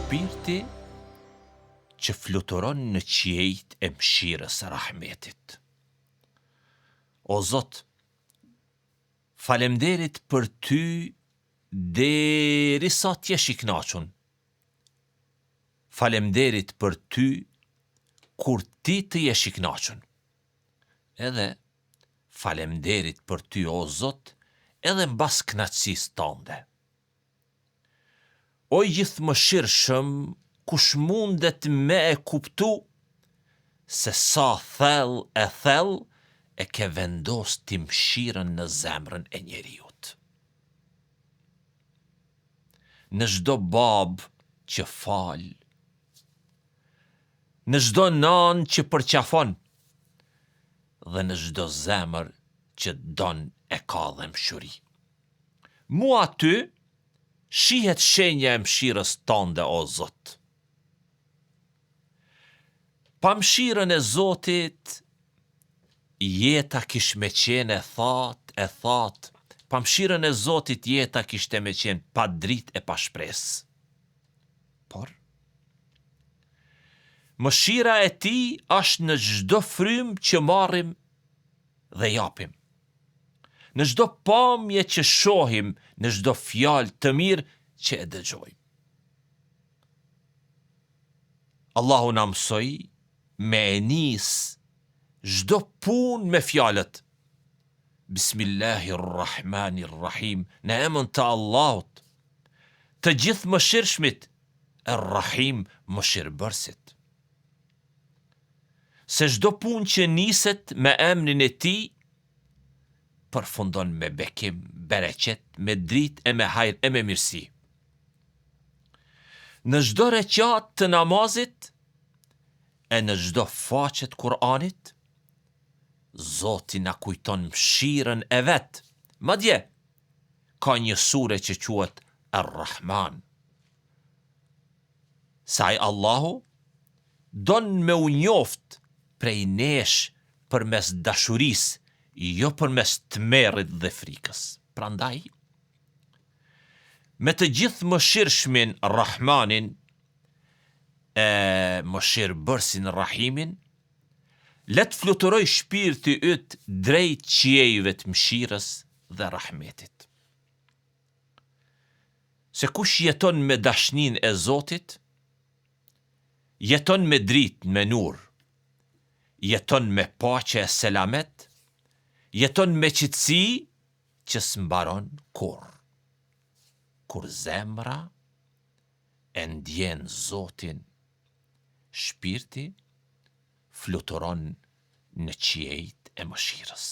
shpirti që fluturon në qiejt e mëshirës së rahmetit. O Zot, falemderit për ty derisa t'jesh i kënaqur. Falemderit për ty kur ti të jesh i kënaqur. Edhe falemderit për ty, o Zot, edhe mbas kënaqësisë tënde. O gjithëmëshirshëm, kush mundet me e kuptu se sa thellë e ke vendos ti mëshirën në zemrën e njeriut. Në çdo babë që fal, në çdo nanë që përqafon, dhe në çdo zemër që don e ka dhe mshuri. Mua ty shihet shenja e mëshirës tënde, o Zot. Pa mëshirën e Zotit, jeta kish me qenë e thatë, pa mëshirën e Zotit jeta kishte me qenë pa dritë e pa shpresë. Por mëshira e ti është në çdo frymë që marrim dhe japim, në çdo pamje që shohim, në çdo fjalë të mirë që e dëgjojmë. Allahu na mësoi me e nis çdo punë me fjalët Bismillahirrahmanirrahim, në emrin të Allahut, të gjithë mëshirshmit, Ar-Rahim, mëshirbërësit. Se çdo punë që niset me emrin e tij përfundon me bekim, bereqet, me dritë e me hajër e me mirësi. Në çdo rekat të namazit e në çdo faqe të Kur'anit, Zoti na kujton mëshirën e vet. Madje ka një sure që quhet Ar-Rahman. Sa ai Allahu don me u njoft prej nesh përmes dashurisë, jo përmes tmerrit dhe frikës. Prandaj, me të gjithë mëshirshmin Rahmanin e mëshirbërësin Rahimin, let fluturoj shpirti yt drejt qiejve të mëshirës dhe rahmetit. Se kush jeton me dashnin e Zotit, jeton me dritë, me nur, jeton me paqe e selamet, jeton me qetësi që s'mbaron kur zemra e ndjen Zotin, shpirti fluturon në qiejt e mëshirës.